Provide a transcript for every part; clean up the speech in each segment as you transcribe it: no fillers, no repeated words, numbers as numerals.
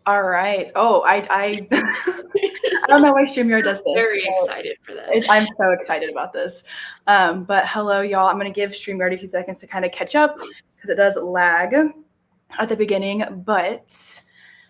All right. Oh, I I don't know why StreamYard does this. Very excited for this. I'm so excited about this. But hello, y'all. I'm going to give StreamYard a few seconds to kind of catch up because it does lag at the beginning. But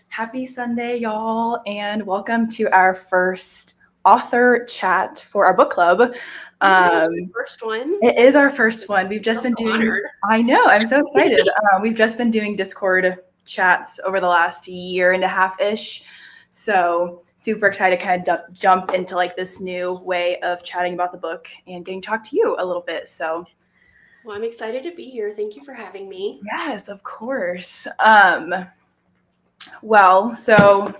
happy Sunday, y'all, and welcome to our first author chat for our book club. First one. It is our first one. We've just been doing. Honored. I know. I'm so excited. We've just been doing Discord chats over the last year and a half ish. So super excited to kind of jump into like this new way of chatting about the book and getting to talk to you a little bit. So, well, I'm excited to be here. Thank you for having me. Yes, of course. So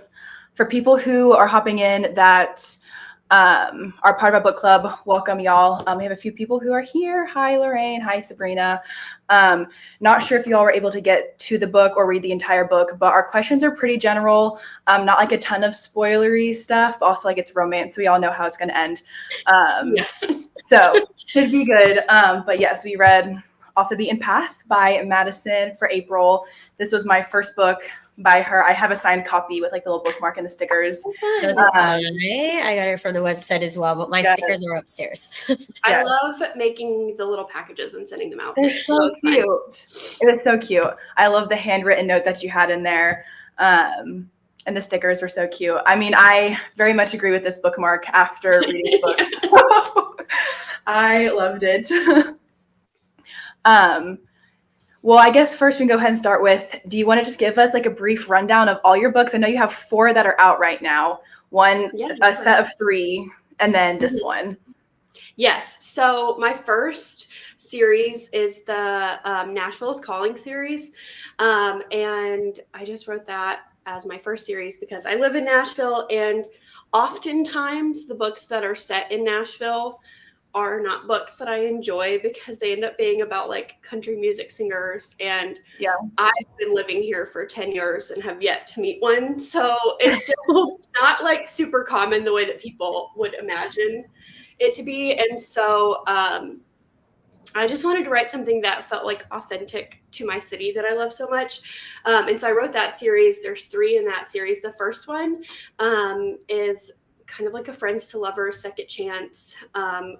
for people who are hopping in that are part of our book club, welcome y'all. We have a few people who are here. Hi, Lorraine. Hi, Sabrina. Not sure if y'all were able to get to the book or read the entire book, but our questions are pretty general. Not like a ton of spoilery stuff, but also like it's romance, so we all know how it's going to end. So should be good. But yes, we read Off the Beaten Path by Madison for April. This was my first book by her. I have a signed copy with like the little bookmark and the stickers. So I got it from the website as well, but my stickers are upstairs. I love making the little packages and sending them out. They're so cute. It was so cute. I love the handwritten note that you had in there. And the stickers were so cute. I mean, I very much agree with this bookmark after reading the book. I loved it. Well, I guess first we can go ahead and start with, do you want to just give us like a brief rundown of all your books? I know you have 4 that are out right now, a set of 3, and then this one. Yes. So my first series is the Nashville's Calling series. And I just wrote that as my first series because I live in Nashville, and oftentimes the books that are set in Nashville are not books that I enjoy because they end up being about like country music singers. And I've been living here for 10 years and have yet to meet one. So it's just not like super common the way that people would imagine it to be. And so I just wanted to write something that felt like authentic to my city that I love so much. And so I wrote that series. There's 3 in that series. The first one is kind of like a friends to lovers second chance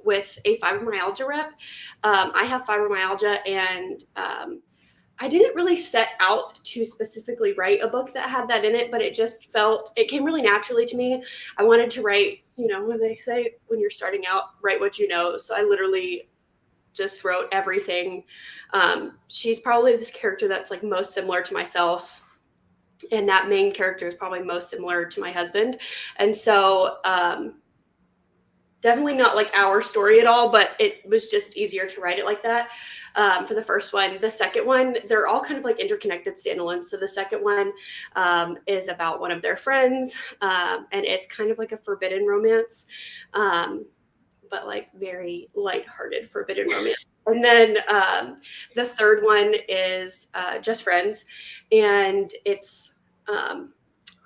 with a fibromyalgia rep. I have fibromyalgia, and I didn't really set out to specifically write a book that had that in it, but it came really naturally to me. I wanted to write, when they say when you're starting out, write what you know. So I literally just wrote everything. She's probably this character that's like most similar to myself. And that main character is probably most similar to my husband. And so definitely not like our story at all, but it was just easier to write it like that for the first one. The second one, they're all kind of like interconnected standalones. So the second one is about one of their friends, and it's kind of like a forbidden romance, but like very lighthearted forbidden romance. And then the third one is Just Friends. And it's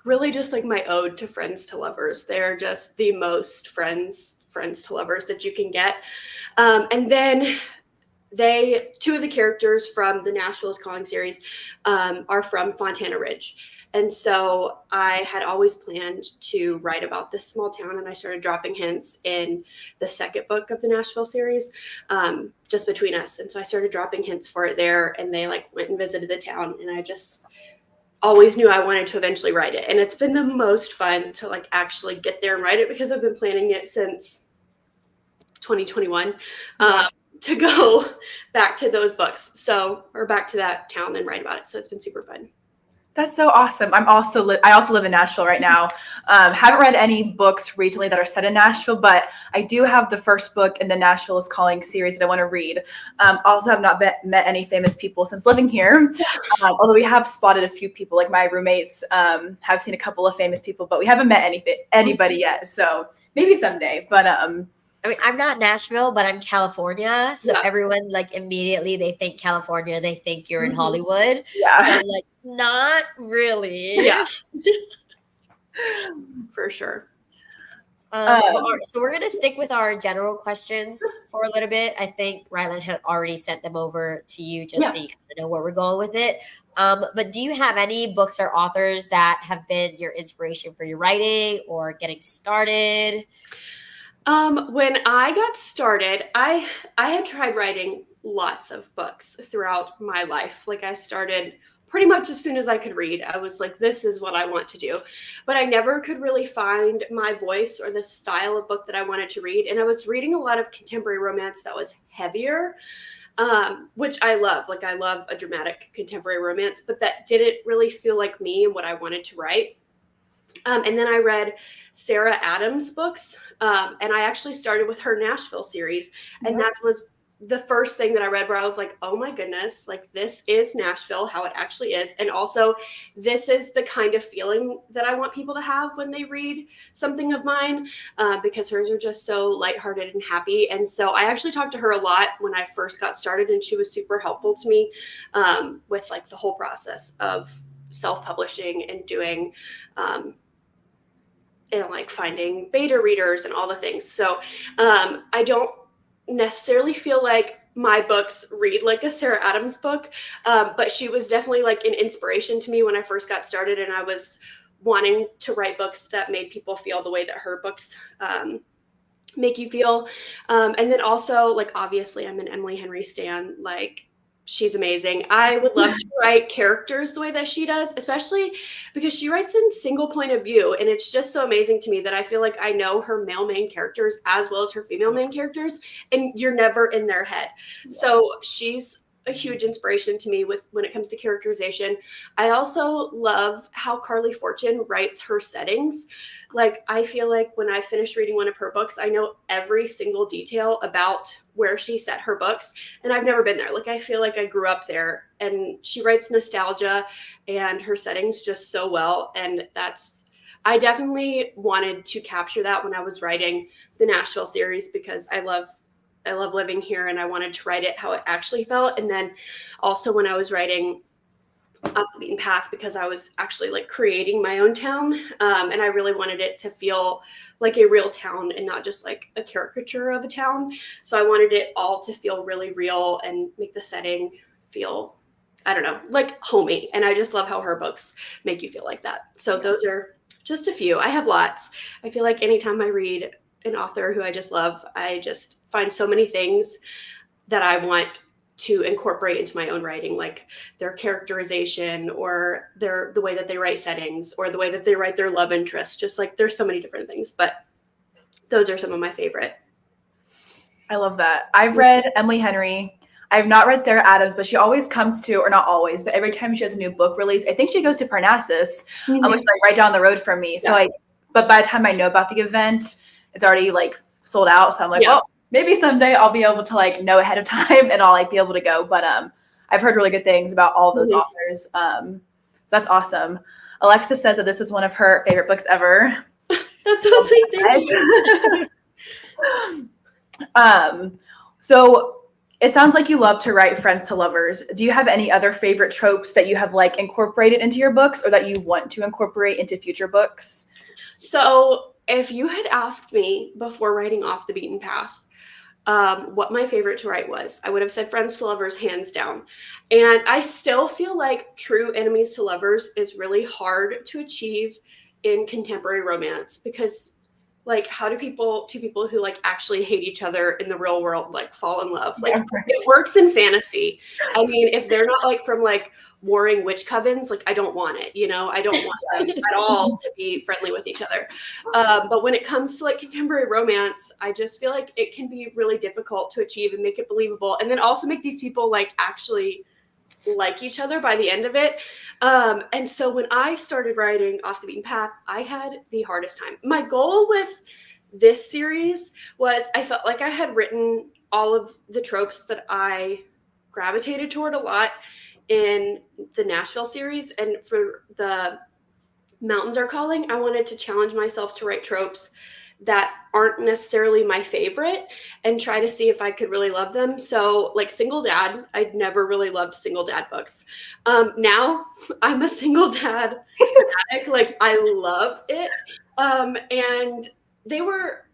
really just like my ode to friends to lovers. They're just the most friends to lovers that you can get. And then 2 of the characters from the Nashville's Calling series are from Fontana Ridge. And so I had always planned to write about this small town, and I started dropping hints in the second book of the Nashville series, just between us. And so I started dropping hints for it there, and they like went and visited the town, and I just always knew I wanted to eventually write it. And it's been the most fun to like actually get there and write it because I've been planning it since 2021 to go back to those books. Or back to that town and write about it. So it's been super fun. That's so awesome. I also live in Nashville right now. Haven't read any books recently that are set in Nashville, but I do have the first book in the Nashville's Calling series that I want to read. Also have not met any famous people since living here, although we have spotted a few people. Like my roommates have seen a couple of famous people, but we haven't met anybody yet. So maybe someday. But I mean, I'm not Nashville, but I'm California. So everyone like immediately they think California, they think you're in Hollywood. Yeah. So I'm like, not really. Yeah. For sure. So we're going to stick with our general questions for a little bit. I think Rylan had already sent them over to you just so you kind of know where we're going with it. But do you have any books or authors that have been your inspiration for your writing or getting started? When I got started, I had tried writing lots of books throughout my life. Like I started pretty much as soon as I could read. I was like, this is what I want to do. But I never could really find my voice or the style of book that I wanted to read. And I was reading a lot of contemporary romance that was heavier, which I love. Like I love a dramatic contemporary romance, but that didn't really feel like me and what I wanted to write. And then I read Sarah Adams' books, and I actually started with her Nashville series, and that was the first thing that I read where I was like, oh my goodness, like this is Nashville, how it actually is. And also this is the kind of feeling that I want people to have when they read something of mine, because hers are just so lighthearted and happy. And so I actually talked to her a lot when I first got started, and she was super helpful to me with like the whole process of self-publishing and doing and like finding beta readers and all the things. So I don't necessarily feel like my books read like a Sarah Adams book, but she was definitely like an inspiration to me when I first got started, and I was wanting to write books that made people feel the way that her books make you feel. And then also, like, obviously I'm an Emily Henry stan. Like, she's amazing. I would love to write characters the way that she does, especially because she writes in single point of view. And it's just so amazing to me that I feel like I know her male main characters as well as her female main characters, and you're never in their head. Yeah. So she's a huge inspiration to me with when it comes to characterization. I also love how Carly Fortune writes her settings. Like, I feel like when I finish reading one of her books, I know every single detail about where she set her books, and I've never been there. Like, I feel like I grew up there, and she writes nostalgia and her settings just so well. And I definitely wanted to capture that when I was writing the Nashville series, because I love living here, and I wanted to write it how it actually felt. And then also when I was writing Off the Beaten Path, because I was actually like creating my own town, and I really wanted it to feel like a real town and not just like a caricature of a town. So I wanted it all to feel really real and make the setting feel, I don't know, like homey. And I just love how her books make you feel like that. So those are just a few. I have lots. I feel like anytime I read an author who I just love, I just find so many things that I want to incorporate into my own writing, like their characterization or the way that they write settings or the way that they write their love interest. Just like there's so many different things, but those are some of my favorite. I love that. I've read Emily Henry. I've not read Sarah Adams, but she always comes to, or not always, but every time she has a new book release, I think she goes to Parnassus, which is like right down the road from me. So but by the time I know about the event, it's already like sold out. So I'm like, well, maybe someday I'll be able to like know ahead of time and I'll like be able to go. But I've heard really good things about all those authors. So that's awesome. Alexa says that this is one of her favorite books ever. That's so sweet. Thank you. So it sounds like you love to write friends to lovers. Do you have any other favorite tropes that you have like incorporated into your books or that you want to incorporate into future books? So if you had asked me before writing Off the Beaten Path, what my favorite to write was, I would have said friends to lovers, hands down. And I still feel like true enemies to lovers is really hard to achieve in contemporary romance, because like, how do two people who like actually hate each other in the real world like fall in love? Like, it works in fantasy. I mean, if they're not like from like warring witch covens, like I don't want it, I don't want them at all to be friendly with each other. But when it comes to like contemporary romance, I just feel like it can be really difficult to achieve and make it believable, and then also make these people like actually like each other by the end of it. And so when I started writing Off the Beaten Path, I had the hardest time. My goal with this series was, I felt like I had written all of the tropes that I gravitated toward a lot in the Nashville series. And for the Mountains Are Calling, I wanted to challenge myself to write tropes that aren't necessarily my favorite and try to see if I could really love them. So like single dad, I'd never really loved single dad books. Now I'm a single dad fanatic. Like, I love it. And they were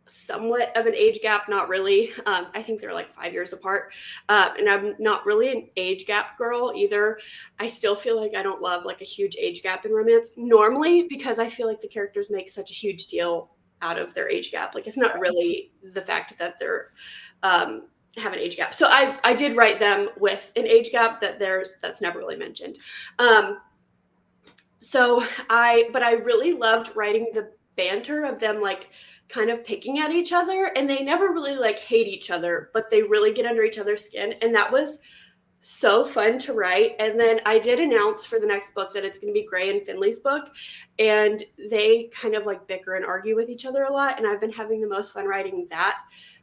somewhat of an age gap, not really. I think they're like 5 years apart. And I'm not really an age gap girl either. I still feel like I don't love like a huge age gap in romance normally, because I feel like the characters make such a huge deal out of their age gap. Like, it's not really the fact that they're have an age gap. So I did write them with an age gap that's never really mentioned. But I really loved writing the banter of them, like kind of picking at each other, and they never really like hate each other, but they really get under each other's skin. And that was so fun to write. And then I did announce for the next book that it's going to be Gray and Finley's book, and they kind of like bicker and argue with each other a lot. And I've been having the most fun writing that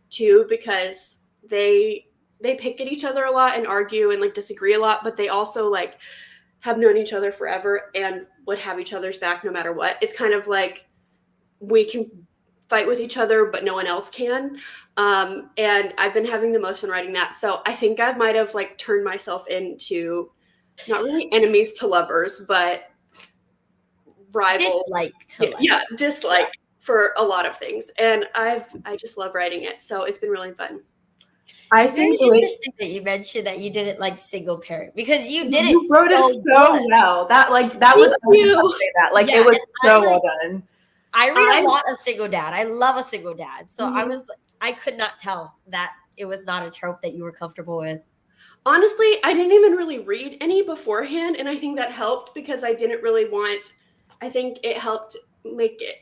too, because they pick at each other a lot and argue and like disagree a lot, but they also like have known each other forever and would have each other's back no matter what. It's kind of like we can fight with each other, but no one else can. And I've been having the most fun writing that. So I think I might have like turned myself into not really enemies to lovers, but rivals. Dislike for a lot of things. And I just love writing it. So it's been really fun. It's very interesting that you mentioned that you didn't like single parent, because you did it wrote so it so good. well. That was it was so well done. I read a lot of single dad. I love a single dad. So Mm-hmm. I could not tell that it was not a trope that you were comfortable with. Honestly, I didn't even really read any beforehand, and I think that helped, because I think it helped make it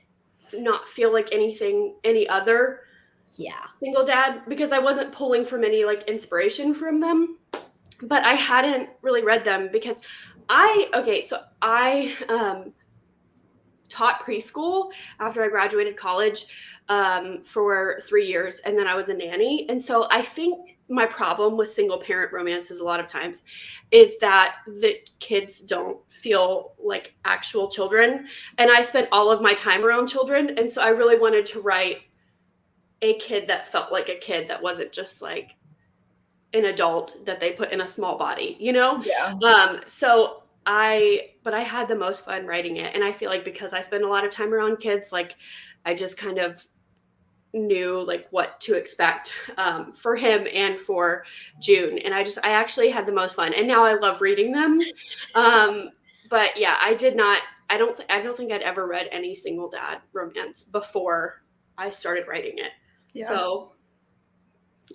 not feel like any other single dad, because I wasn't pulling from any like inspiration from them. But I hadn't really read them because I taught preschool after I graduated college for 3 years, and then I was a nanny. And so I think my problem with single parent romances a lot of times is that the kids don't feel like actual children. And I spent all of my time around children. And so I really wanted to write a kid that felt like a kid, that wasn't just like an adult that they put in a small body, you know? Yeah. But I had the most fun writing it. And I feel like because I spend a lot of time around kids, like I just kind of knew like what to expect for him and for June. And I actually had the most fun. And now I love reading them. But yeah, I don't think I'd ever read any single dad romance before I started writing it. Yeah. So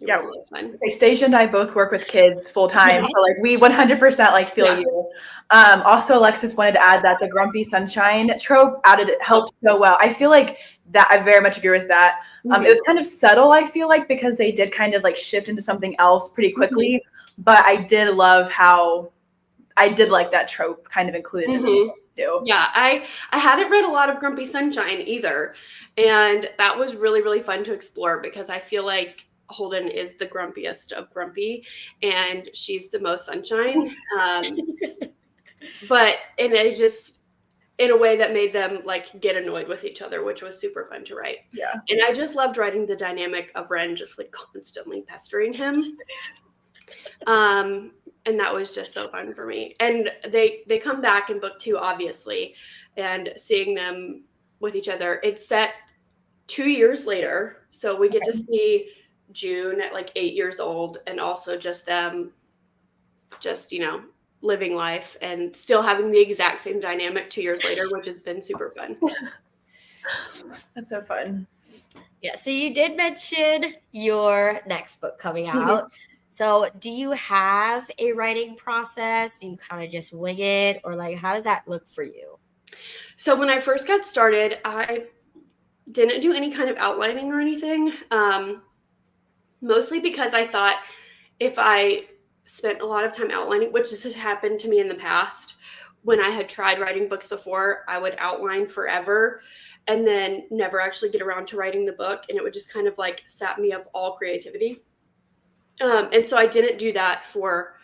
it was a lot of fun. Staijah and I both work with kids full time, so like we 100% like feel you. Also, Alexis wanted to add that the grumpy sunshine trope helped so well. I feel like that I very much agree with that. It was kind of subtle, I feel like, because they did kind of like shift into something else pretty quickly. But I did love how I did like that trope kind of included in this book too. Yeah, I hadn't read a lot of Grumpy Sunshine either, and that was really, really fun to explore, because I feel like Holden is the grumpiest of grumpy, and she's the most sunshine. But in a way that made them like get annoyed with each other, which was super fun to write. Yeah. And I just loved writing the dynamic of Ren just like constantly pestering him. And that was just so fun for me. And they come back in book 2, obviously, and seeing them with each other. It's set 2 years later. So we get to see June at like 8 years old, and also just them living life and still having the exact same dynamic 2 years later, which has been super fun. That's so fun. Yeah. So you did mention your next book coming out. So do you have a writing process? Do you kind of just wing it, or like how does that look for you? So when I first got started, I didn't do any kind of outlining or anything, mostly because I thought if I spent a lot of time outlining, which this has happened to me in the past, when I had tried writing books before, I would outline forever and then never actually get around to writing the book, and it would just kind of like sap me of all creativity. And so I didn't do that for,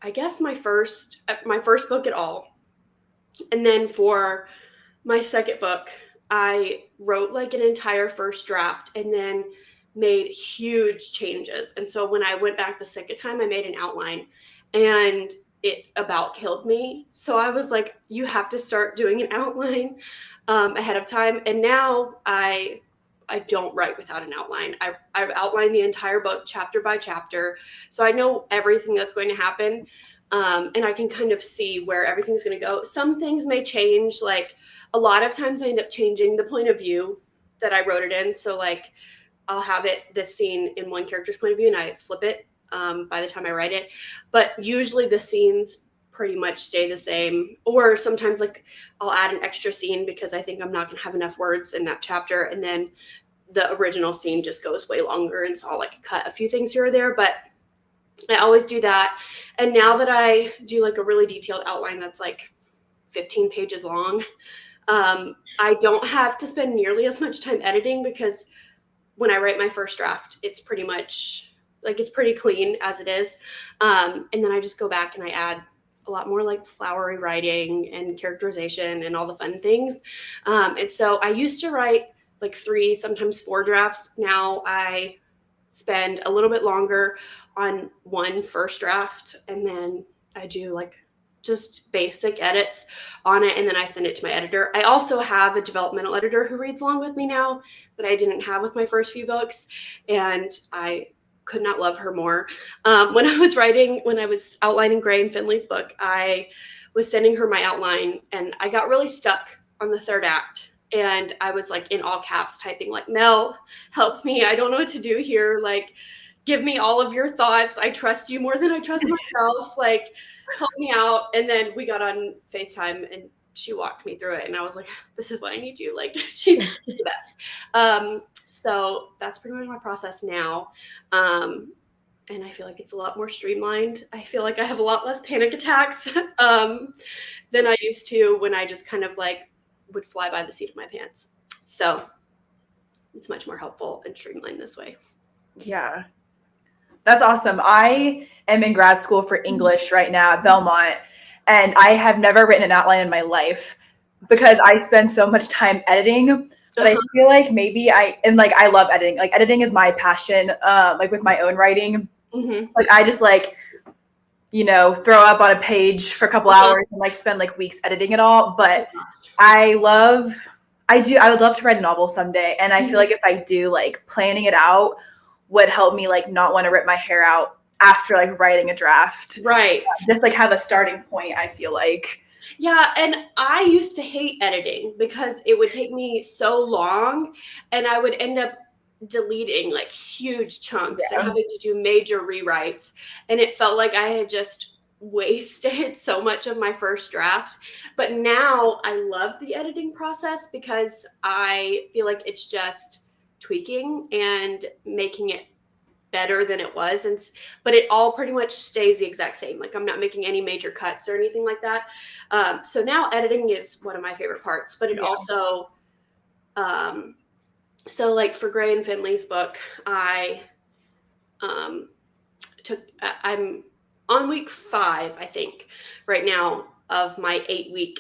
I guess, my first book at all. And then for my second book, I wrote like an entire first draft and then made huge changes. And so when I went back the second time, I made an outline, and it about killed me. So I was like, you have to start doing an outline ahead of time. And now I don't write without an outline. I've outlined the entire book chapter by chapter, so I know everything that's going to happen, and I can kind of see where everything's going to go. Some things may change. Like a lot of times, I end up changing the point of view that I wrote it in. So like I'll have this scene in one character's point of view, and I flip it by the time I write it. But usually the scenes pretty much stay the same, or sometimes like I'll add an extra scene because I think I'm not going to have enough words in that chapter, and then the original scene just goes way longer, and so I'll like cut a few things here or there. But I always do that. And now that I do like a really detailed outline that's like 15 pages long, I don't have to spend nearly as much time editing, because when I write my first draft, it's pretty much like, it's pretty clean as it is. And then I just go back and I add a lot more like flowery writing and characterization and all the fun things. And so I used to write like 3, sometimes 4 drafts. Now I spend a little bit longer on one first draft, and then I do like just basic edits on it, and then I send it to my editor. I also have a developmental editor who reads along with me now that I didn't have with my first few books, and I could not love her more. When I was outlining Gray and Finley's book, I was sending her my outline, and I got really stuck on the 3rd act. And I was like in all caps typing like, Mel, help me. I don't know what to do here. Like, give me all of your thoughts. I trust you more than I trust myself. Like, help me out. And then we got on FaceTime and she walked me through it. And I was like, this is what I need you. Like, she's the best. So that's pretty much my process now. And I feel like it's a lot more streamlined. I feel like I have a lot less panic attacks than I used to when I just kind of like would fly by the seat of my pants. So it's much more helpful and streamlined this way. Yeah. That's awesome. I am in grad school for English right now at Belmont, and I have never written an outline in my life because I spend so much time editing. But I feel like maybe I love editing. Like, editing is my passion. Like with my own writing, like I just like, throw up on a page for a couple hours and like spend like weeks editing it all. But I would love to write a novel someday. And I feel like if I do, like planning it out would help me like not want to rip my hair out after like writing a draft. Right. Just like have a starting point, I feel like. Yeah. And I used to hate editing because it would take me so long, and I would end up deleting like huge chunks and having to do major rewrites. And it felt like I had just wasted so much of my first draft. But now I love the editing process because I feel like it's just tweaking and making it better than it was. But it all pretty much stays the exact same. Like, I'm not making any major cuts or anything like that. So now editing is one of my favorite parts, but it also, so like for Gray and Finley's book, I'm on week 5, I think, right now, of my 8-week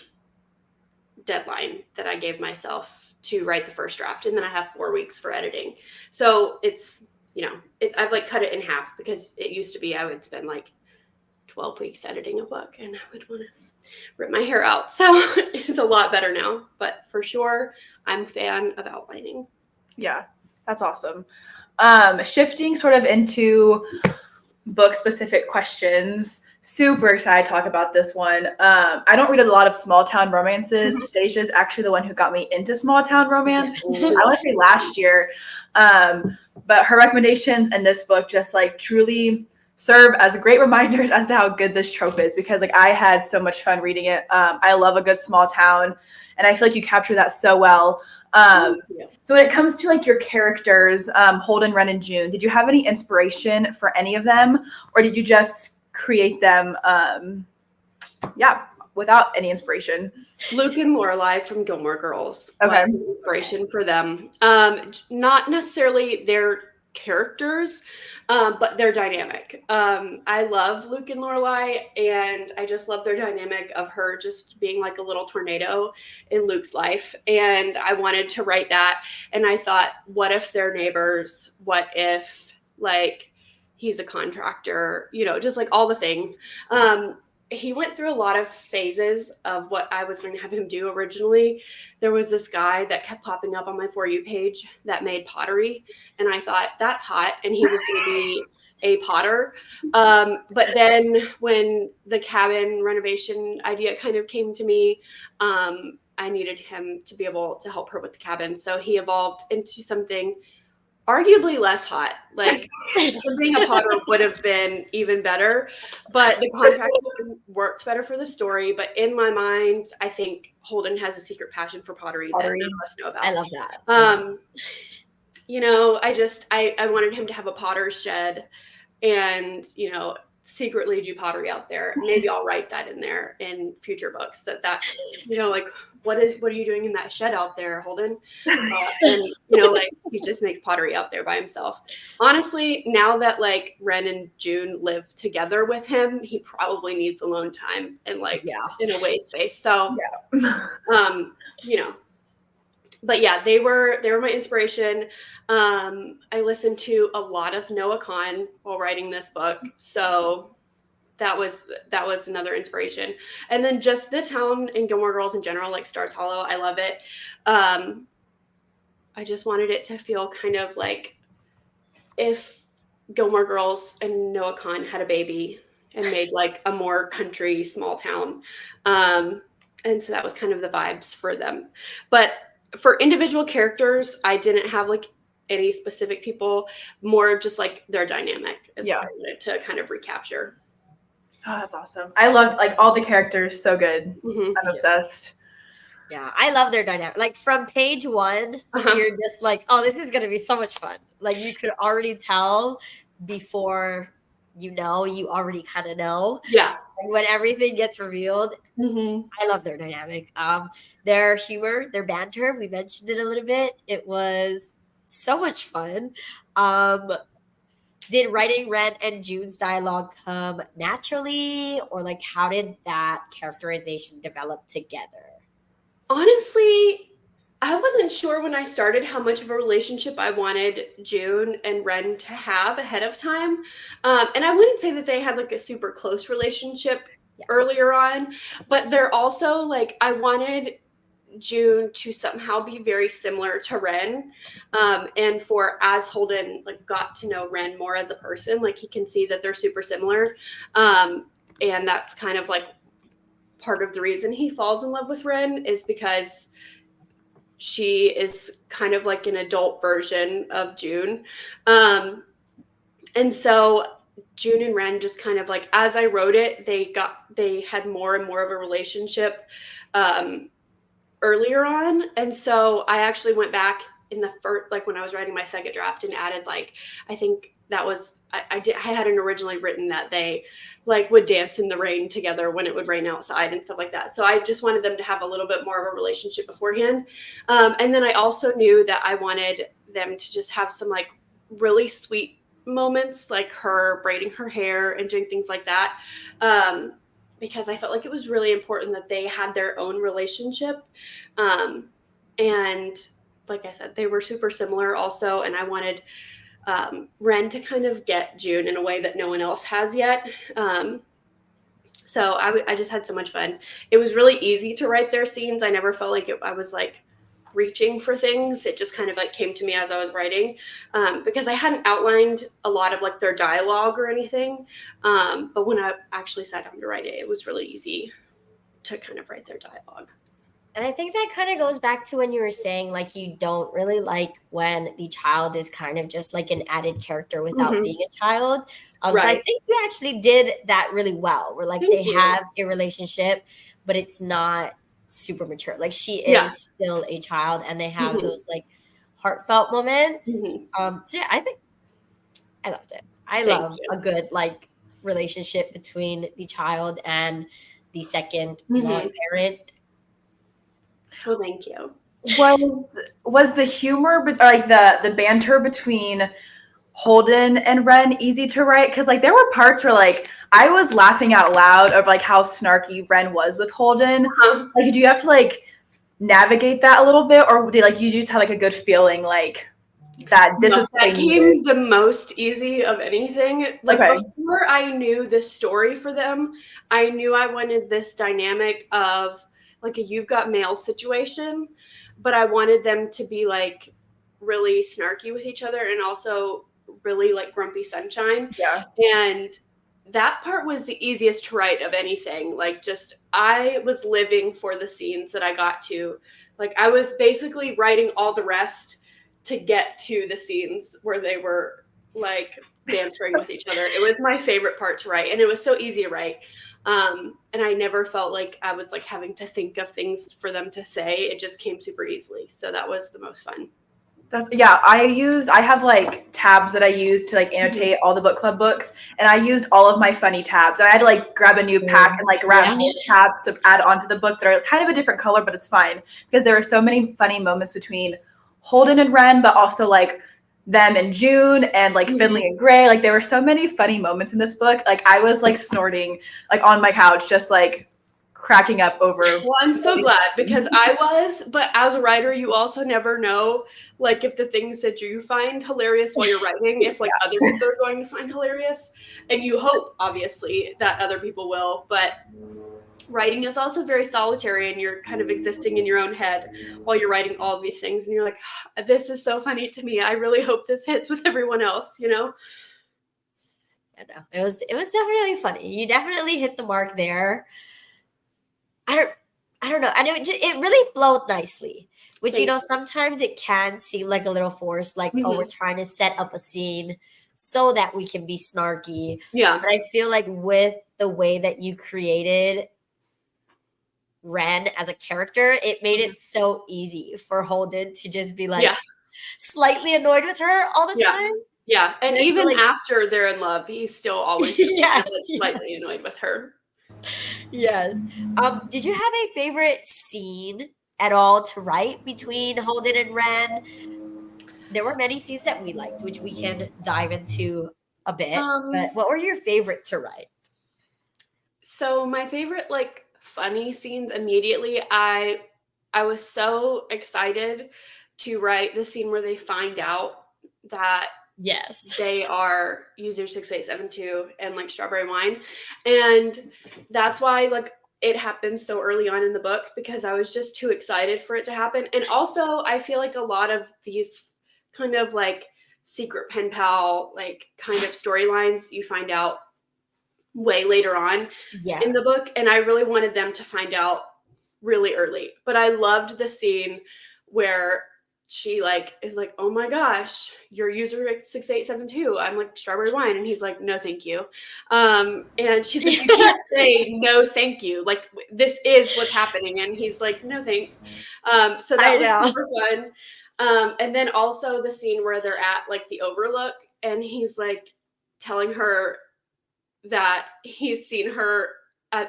deadline that I gave myself to write the first draft. And then I have 4 weeks for editing. So it's, I've like cut it in half, because it used to be I would spend like 12 weeks editing a book and I would want to rip my hair out. So it's a lot better now, but for sure, I'm a fan of outlining. Yeah, that's awesome. Shifting sort of into book specific questions. Super excited to talk about this one. I don't read a lot of small town romances. Staijah is actually the one who got me into small town romance. I want to say last year. But her recommendations in this book just like truly serve as great reminders as to how good this trope is, because like I had so much fun reading it. I love a good small town, and I feel like you capture that so well. So when it comes to like your characters, Holden, Ren, and June, did you have any inspiration for any of them, or did you just create them without any inspiration? Luke and Lorelai from Gilmore Girls was an inspiration for them. Not necessarily their characters, but their dynamic. I love Luke and Lorelai, and I just love their dynamic of her just being like a little tornado in Luke's life. And I wanted to write that. And I thought, what if they're neighbors? What if like he's a contractor? Just like all the things. he went through a lot of phases of what I was going to have him do originally. There was this guy that kept popping up on my For You page that made pottery. And I thought, that's hot. And he was going to be a potter. But then when the cabin renovation idea kind of came to me, I needed him to be able to help her with the cabin. So he evolved into something arguably less hot. Like being a potter would have been even better, but the contract worked better for the story. But in my mind, I think Holden has a secret passion for pottery that none of us know about. I love that. You know, I wanted him to have a potter's shed and, you know, secretly do pottery out there. Maybe I'll write that in there in future books that, you know, like, what are you doing in that shed out there, Holden? And, you know, like, he just makes pottery out there by himself. Honestly, now that like Ren and June live together with him, he probably needs alone time and like in a way space. So, you know, but yeah, they were my inspiration. I listened to a lot of Noah Kahn while writing this book. So that was another inspiration. And then just the town and Gilmore Girls in general, like Stars Hollow, I love it. I just wanted it to feel kind of like if Gilmore Girls and Noah Kahn had a baby and made like a more country small town. And so that was kind of the vibes for them. But for individual characters, I didn't have like any specific people, more of just like their dynamic is what I wanted to kind of recapture. Oh, that's awesome. I loved like all the characters. So good. I'm obsessed. Yeah, I love their dynamic. Like from page one, you're just like, oh, this is going to be so much fun. Like you could already tell before you already kind of know. Yeah. So, like, when everything gets revealed, I love their dynamic. Their humor, their banter, we mentioned it a little bit. It was so much fun. Did writing Ren and June's dialogue come naturally, or like how did that characterization develop together? Honestly, I wasn't sure when I started how much of a relationship I wanted June and Ren to have ahead of time. And I wouldn't say that they had like a super close relationship earlier on, but they're also like, I wanted June to somehow be very similar to Ren. And for as Holden like got to know Ren more as a person, like he can see that they're super similar. And that's kind of like part of the reason he falls in love with Ren is because she is kind of like an adult version of June. And so June and Ren just kind of like, as I wrote it, they had more and more of a relationship earlier on. And so I actually went back in the first, like when I was writing my second draft and added like, I think that was, I hadn't originally written that they like would dance in the rain together when it would rain outside and stuff like that. So I just wanted them to have a little bit more of a relationship beforehand. And then I also knew that I wanted them to just have some like really sweet moments, like her braiding her hair and doing things like that. Because I felt like it was really important that they had their own relationship. And like I said, they were super similar also. And I wanted Ren to kind of get June in a way that no one else has yet. So I just had so much fun. It was really easy to write their scenes. I never felt like I was like reaching for things. It just kind of like came to me as I was writing, because I hadn't outlined a lot of like their dialogue or anything. But when I actually sat down to write it, it was really easy to kind of write their dialogue. And I think that kind of goes back to when you were saying like you don't really like when the child is kind of just like an added character without being a child. So I think you actually did that really well. Where like they have a relationship, but it's not super mature. Like she is still a child, and they have those like heartfelt moments. So yeah, I think I loved it. I love a good like relationship between the child and the second non-parent. Well, thank you. Was the humor, but like the banter between Holden and Ren easy to write? Because like there were parts where like I was laughing out loud of like how snarky Ren was with Holden. Like, do you have to like navigate that a little bit, or did like you just have like a good feeling like that this is that came the most easy of anything. Like before I knew the story for them, I knew I wanted this dynamic of like a you've got mail situation, but I wanted them to be like really snarky with each other and also really like grumpy sunshine. Yeah. And that part was the easiest to write of anything. Like just I was living for the scenes that I got to. Like I was basically writing all the rest to get to the scenes where they were like bantering with each other. It was my favorite part to write, and it was so easy to write. And I never felt like I was like having to think of things for them to say. It just came super easily. So that was the most fun. I have like tabs that I use to like annotate all the book club books, and I used all of my funny tabs. And I had to like grab a new pack and like grab more tabs to add onto the book that are kind of a different color, but it's fine because there are so many funny moments between Holden and Ren, but also like them and June and like Finley and Gray. Like there were so many funny moments in this book. Like I was like snorting like on my couch, just like cracking up over. Well, I'm so glad because I was, but as a writer, you also never know like if the things that you find hilarious while you're writing, if like other people are going to find hilarious, and you hope obviously that other people will, but writing is also very solitary and you're kind of existing in your own head while you're writing all of these things and you're like, this is so funny to me. I really hope this hits with everyone else, you know? I know. It was definitely funny. You definitely hit the mark there. I don't know. I know it really flowed nicely. Which, you know, sometimes it can seem like a little forced, like, oh, we're trying to set up a scene so that we can be snarky. Yeah. But I feel like with the way that you created Ren as a character, it made it so easy for Holden to just be like slightly annoyed with her all the time. Yeah. And even like, after they're in love, he's still always slightly annoyed with her. Yes. Did you have a favorite scene at all to write between Holden and Ren? There were many scenes that we liked, which we can dive into a bit. But what were your favorite to write? So my favorite like funny scenes immediately, I was so excited to write the scene where they find out that they are user 6872 and like strawberry wine. And that's why like it happened so early on in the book because I was just too excited for it to happen. And also I feel like a lot of these kind of like secret pen pal like kind of storylines you find out way later on in the book, and I really wanted them to find out really early. But I loved the scene where she like is like, oh my gosh, your user 6872, I'm like strawberry wine, and he's like, no thank you. And she's like, you can't say no thank you, like this is what's happening, and he's like, no thanks. So that was super fun. And then also the scene where they're at like the Overlook and he's like telling her that he's seen her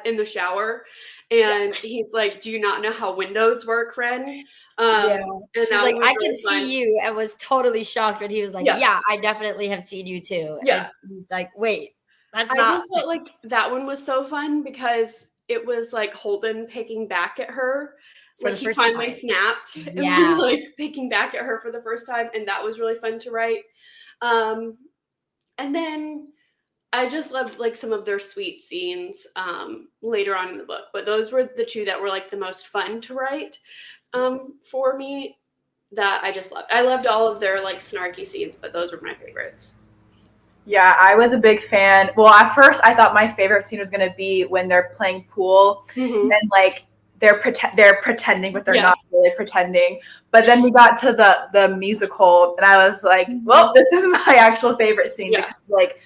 in the shower, and he's like, do you not know how windows work, Ren? And she's like, I can see you, and was totally shocked when he was like, yeah, I definitely have seen you too. And he's like, wait, that's not. I just felt like that one was so fun because it was like Holden picking back at her. Like he finally snapped and was like picking back at her for the first time, and that was really fun to write. And then I just loved like some of their sweet scenes later on in the book, but those were the two that were like the most fun to write for me that I just loved. I loved all of their like snarky scenes, but those were my favorites. Yeah, I was a big fan. Well, at first I thought my favorite scene was going to be when they're playing pool and like they're pretending, but they're not really pretending. But then we got to the musical, and I was like, well, this is my actual favorite scene because like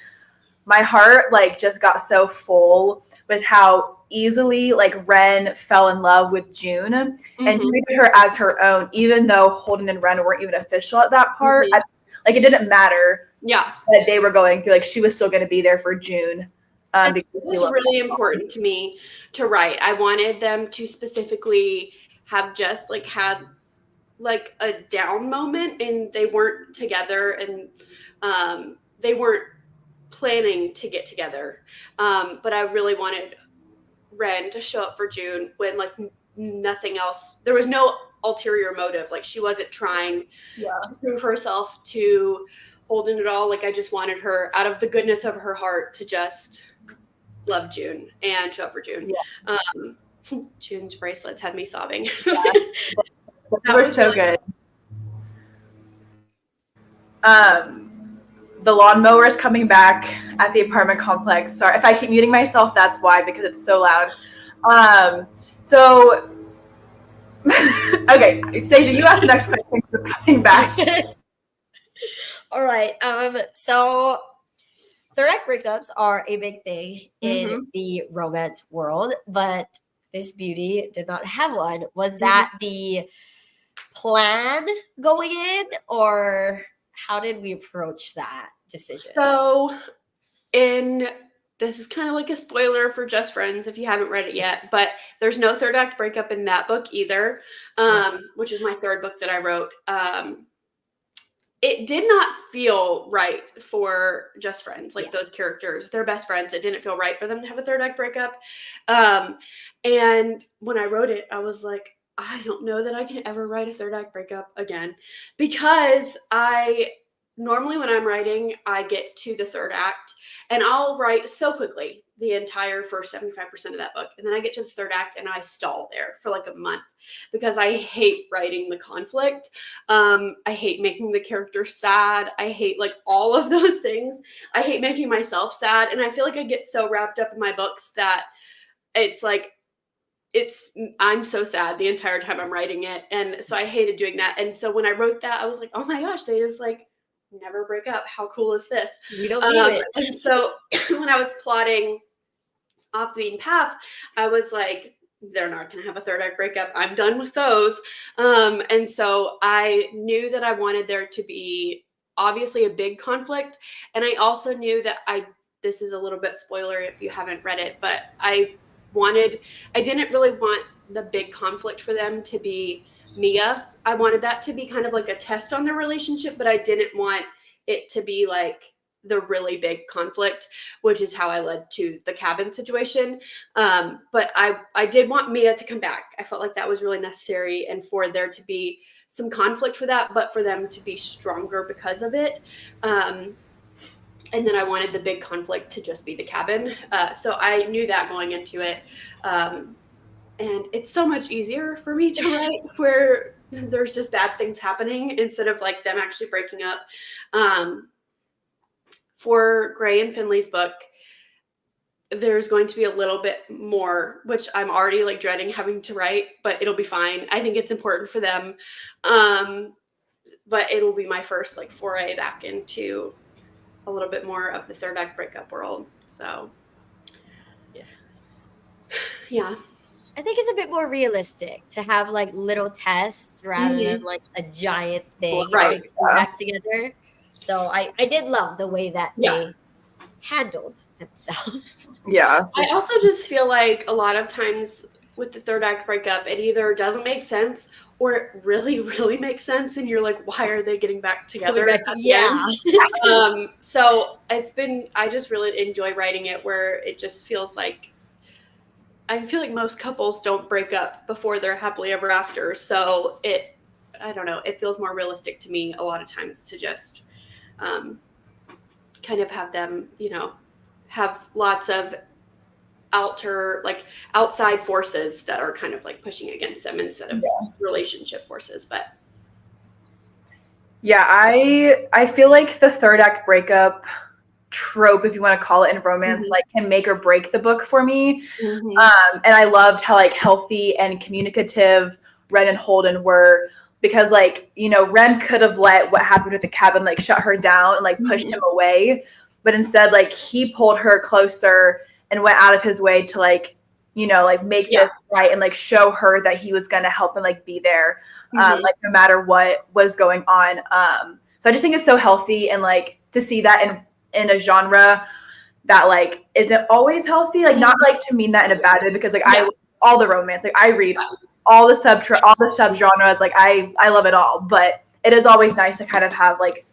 my heart like just got so full with how easily like Ren fell in love with June and treated her as her own, even though Holden and Ren weren't even official at that part. Like it didn't matter that they were going through, like she was still going to be there for June. It was really important to me to write. I wanted them to specifically have just like had like a down moment, and they weren't together, and they weren't planning to get together. But I really wanted Ren to show up for June when like nothing else, there was no ulterior motive. Like she wasn't trying Yeah. to prove herself to Holden at all. Like I just wanted her out of the goodness of her heart to just love June and show up for June. Yeah. June's bracelets had me sobbing. Yeah. That They were was so really good. The lawnmower is coming back at the apartment complex. Sorry if I keep muting myself, that's why, because it's so loud. So okay, Staijah, you asked the next question. Coming back. All right. So third act breakups are a big thing in the romance world, but this beauty did not have one. Was that the plan going in, or how did we approach that decision? So, this is kind of like a spoiler for Just Friends if you haven't read it yet, but there's no third act breakup in that book either, which is my third book that I wrote. It did not feel right for Just Friends, like those characters. They're best friends. It didn't feel right for them to have a third act breakup. And when I wrote it, I was like, I don't know that I can ever write a third act breakup again, because normally when I'm writing, I get to the third act and I'll write so quickly the entire first 75% of that book. And then I get to the third act and I stall there for like a month because I hate writing the conflict. I hate making the character sad. I hate like all of those things. I hate making myself sad. And I feel like I get so wrapped up in my books that it's like, I'm so sad the entire time I'm writing it. And so I hated doing that. And so when I wrote that, I was like, oh my gosh, they just like never break up. How cool is this? We don't need it. And so when I was plotting Off the Beaten Path, I was like, they're not going to have a third act breakup. I'm done with those. And so I knew that I wanted there to be obviously a big conflict. And I also knew that this is a little bit spoiler if you haven't read it, but I didn't really want the big conflict for them to be Mia. I wanted that to be kind of like a test on their relationship, but I didn't want it to be like the really big conflict, which is how I led to the cabin situation. But I did want Mia to come back. I felt like that was really necessary, and for there to be some conflict for that, but for them to be stronger because of it. And then I wanted the big conflict to just be the cabin. So I knew that going into it. And it's so much easier for me to write where there's just bad things happening instead of like them actually breaking up. For Gray and Finley's book, there's going to be a little bit more, which I'm already like dreading having to write, but it'll be fine. I think it's important for them. But it'll be my first like foray back into a little bit more of the third act breakup world. So yeah. I think it's a bit more realistic to have like little tests rather than like a giant thing Right. Back together. So I did love the way that they handled themselves. Yeah. I also just feel like a lot of times with the third act breakup, it either doesn't make sense or it really, really makes sense. And you're like, why are they getting back together? So I just really enjoy writing it where it just feels like, I feel like most couples don't break up before they're happily ever after. So I don't know, it feels more realistic to me a lot of times to just kind of have them, have lots of outside forces that are kind of like pushing against them instead of relationship forces. But yeah, I feel like the third act breakup trope, if you want to call it in romance, like can make or break the book for me. And I loved how like healthy and communicative Ren and Holden were, because like, Ren could have let what happened with the cabin like shut her down and like pushed him away, but instead like he pulled her closer and went out of his way to like, like make this right and like show her that he was gonna help and like be there, like no matter what was going on. So I just think it's so healthy, and like to see that in a genre that like isn't always healthy, like not like to mean that in a bad way, because like I all the romance, like I read all the subgenres, like I love it all, but it is always nice to kind of have like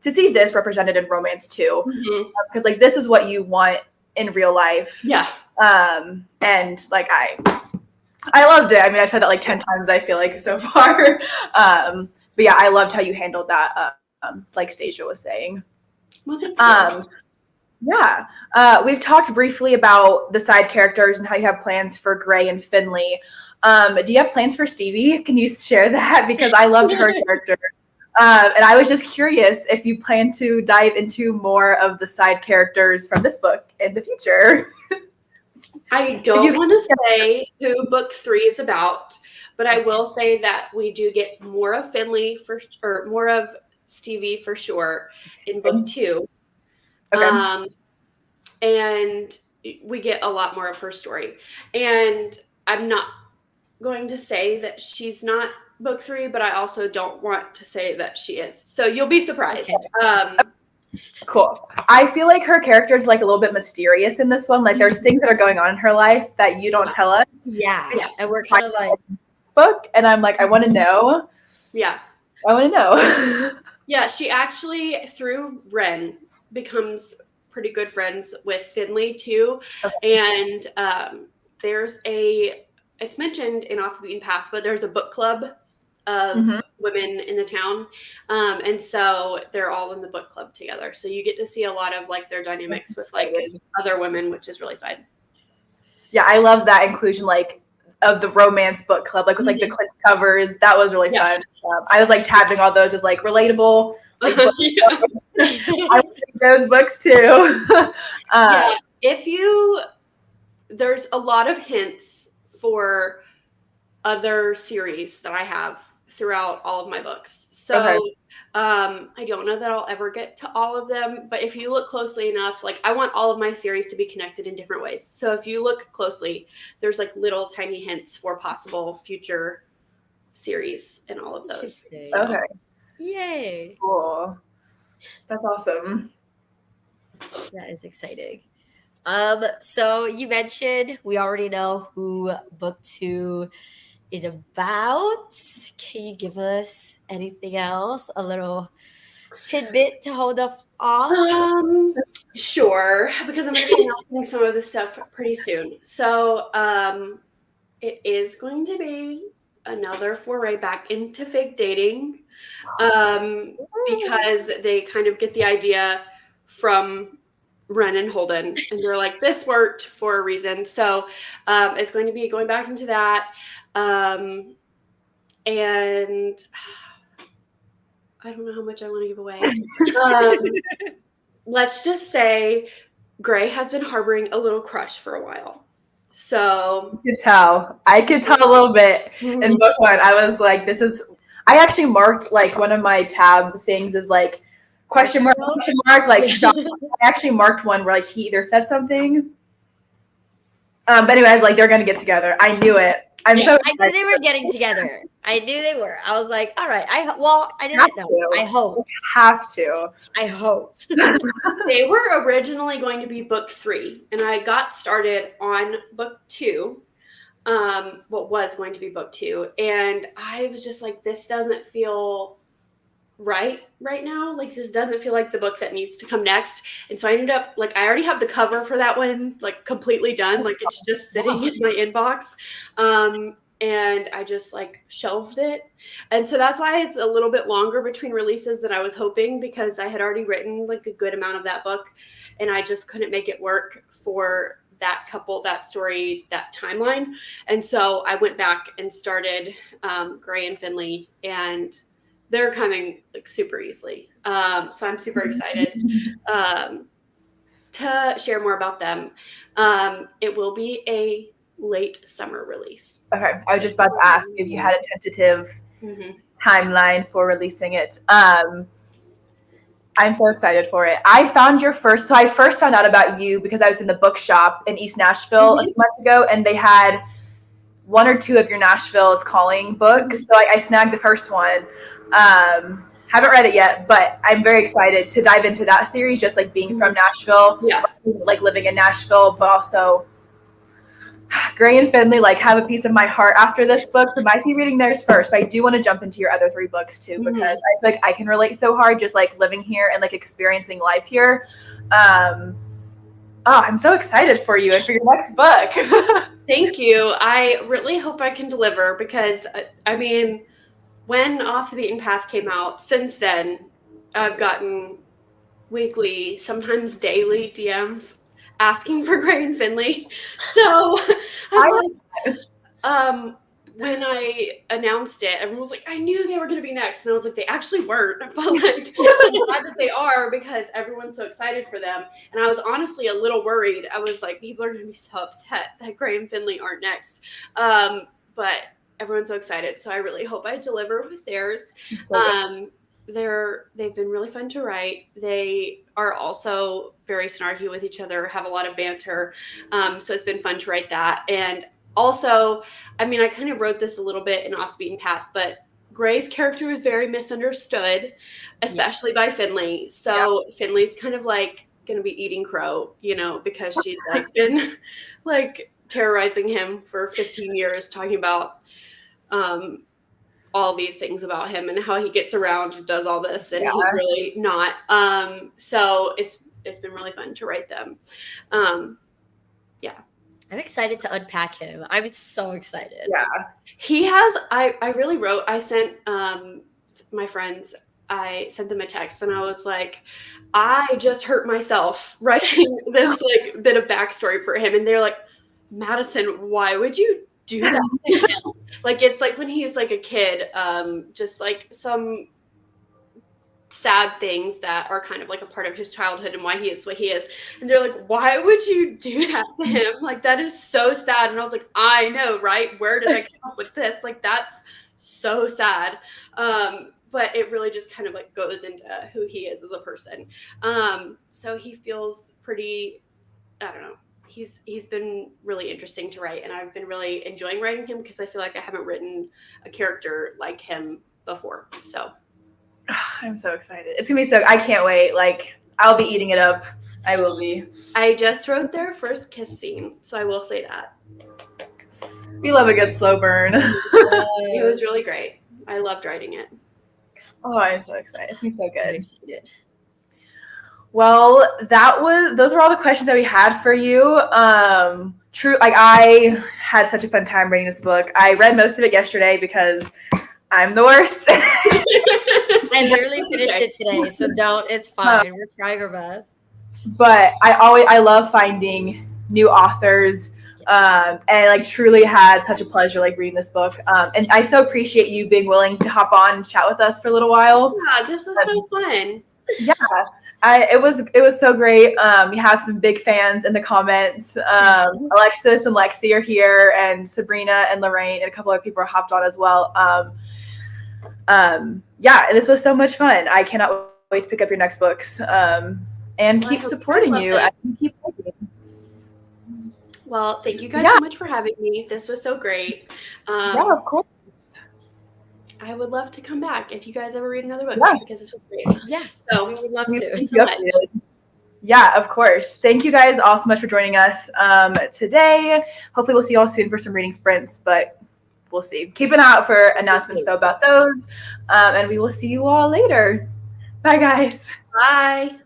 to see this represented in romance too, because like this is what you want in real life. And like I loved it. I mean, I've said that like 10 times, I feel like, so far. But yeah, I loved how you handled that, like Staijah was saying. Well, thank you. Yeah. We've talked briefly about the side characters and how you have plans for Gray and Finley. Do you have plans for Stevie? Can you share that? Because I loved her character. And I was just curious if you plan to dive into more of the side characters from this book in the future. I don't want to say who book 3 is about, but I will say that we do get more of Finley or more of Stevie for sure in book 2. Okay. And we get a lot more of her story. And I'm not going to say that she's not book 3, but I also don't want to say that she is. So you'll be surprised. Cool. I feel like her character is like a little bit mysterious in this one. Like there's things that are going on in her life that you don't tell us. Yeah. And we're kind of like book, and I'm like, I want to know. Yeah. I want to know. Yeah, she actually through Ren becomes pretty good friends with Finley too. Okay. And it's mentioned in Off the Beaten Path, but there's a book club of women in the town. And so they're all in the book club together. So you get to see a lot of like their dynamics with like other women, which is really fun. Yeah, I love that inclusion, like of the romance book club, like with like the clip covers. That was really fun. I was like tabbing all those as like relatable. Like, I like those books too. Yeah, there's a lot of hints for other series that I have throughout all of my books. So I don't know that I'll ever get to all of them, but if you look closely enough, like I want all of my series to be connected in different ways. So if you look closely, there's like little tiny hints for possible future series in all of those. So. Okay. Yay. Cool. That's awesome. That is exciting. So you mentioned we already know who book 2 is about. Can you give us anything else? A little tidbit to hold us off? Sure, because I'm going to be announcing some of this stuff pretty soon. So it is going to be another foray back into fake dating because they kind of get the idea from Ren and Holden, and they're like, this worked for a reason. So it's going to be going back into that. And I don't know how much I want to give away. Let's just say Gray has been harboring a little crush for a while. So I could tell a little bit in book 1. I was like, I actually marked like one of my tab things is like question mark, like shock. I actually marked one where like he either said something. But anyways, like they're gonna get together. I knew it. I knew they were getting together. I knew they were. I was like, all right. I didn't know. I hope. Have to. I hoped. They were originally going to be book 3, and I got started on book 2. What was going to be book 2, and I was just like, this doesn't feel right now. Like this doesn't feel like the book that needs to come next. And so I ended up like I already have the cover for that one like completely done. Like it's just sitting in my inbox. And I just like shelved it. And so that's why it's a little bit longer between releases than I was hoping, because I had already written like a good amount of that book and I just couldn't make it work for that couple, that story, that timeline. And so I went back and started Gray and Finley, and they're coming like super easily. So I'm super excited to share more about them. It will be a late summer release. Okay. I was just about to ask if you had a tentative timeline for releasing it. I'm so excited for it. I first found out about you because I was in the bookshop in East Nashville a few months ago, and they had 1 or 2 of your Nashville's Calling books. So I snagged the first one. Haven't read it yet, but I'm very excited to dive into that series, just like being from Nashville, like living in Nashville, but also Gray and Finley like have a piece of my heart after this book. So I might be reading theirs first, but I do want to jump into your other 3 books too, because I feel like I can relate so hard just like living here and like experiencing life here. I'm so excited for you and for your next book. Thank you. I really hope I can deliver because, I mean, when Off the Beaten Path came out, since then, I've gotten weekly, sometimes daily DMs asking for Gray and Finley. So I'm like, when I announced it, everyone was like, I knew they were going to be next. And I was like, they actually weren't. But like, I'm glad that they are because everyone's so excited for them. And I was honestly a little worried. I was like, people are going to be so upset that Gray and Finley aren't next. But everyone's so excited. So I really hope I deliver with theirs. They've been really fun to write. They are also very snarky with each other, have a lot of banter. So it's been fun to write that. And also, I mean, I kind of wrote this a little bit in Off the Beaten Path, but Gray's character is very misunderstood, especially by Finley. So Finley's kind of like going to be eating crow, you know, because she's like been like terrorizing him for 15 years, talking about all these things about him and how he gets around and does all this, and he's really not. So it's been really fun to write them. I'm excited to unpack him. I was so excited. Yeah. He has, I really wrote, I sent my friends, I sent them a text and I was like, I just hurt myself writing this like bit of backstory for him. And they're like, Madison, why would you do that? Like, it's like when he's like a kid, just like some sad things that are kind of like a part of his childhood and why he is what he is. And they're like, why would you do that to him? Like, that is so sad. And I was like, I know, right? Where did I come up with this? Like, that's so sad. But it really just kind of like goes into who he is as a person. So he feels pretty, I don't know. He's been really interesting to write, and I've been really enjoying writing him because I feel like I haven't written a character like him before. So I'm so excited. It's gonna be I can't wait. Like, I'll be eating it up. I will be. I just wrote their first kiss scene, so I will say that. We love a good slow burn. It was really great. I loved writing it. Oh, I'm so excited. It's gonna be so good. I'm excited. Well, those were all the questions that we had for you. True, like, I had such a fun time reading this book. I read most of it yesterday because I'm the worst. I literally finished it today, so it's fine. We're trying our best. But I love finding new authors, and like truly had such a pleasure like reading this book. And I so appreciate you being willing to hop on and chat with us for a little while. Yeah, this is so fun. Yeah. It was so great. You have some big fans in the comments. Alexis and Lexi are here, and Sabrina and Lorraine and a couple other people are hopped on as well. Yeah, this was so much fun. I cannot wait to pick up your next books, and keep supporting you as you keep writing. Well, thank you guys so much for having me. This was so great. Yeah, of course. I would love to come back if you guys ever read another book because this was great. Yes, so we would love to. So much. Yeah, of course. Thank you guys all so much for joining us today. Hopefully we'll see you all soon for some reading sprints, but we'll see. Keep an eye out for announcements though about those. And we will see you all later. Bye, guys. Bye.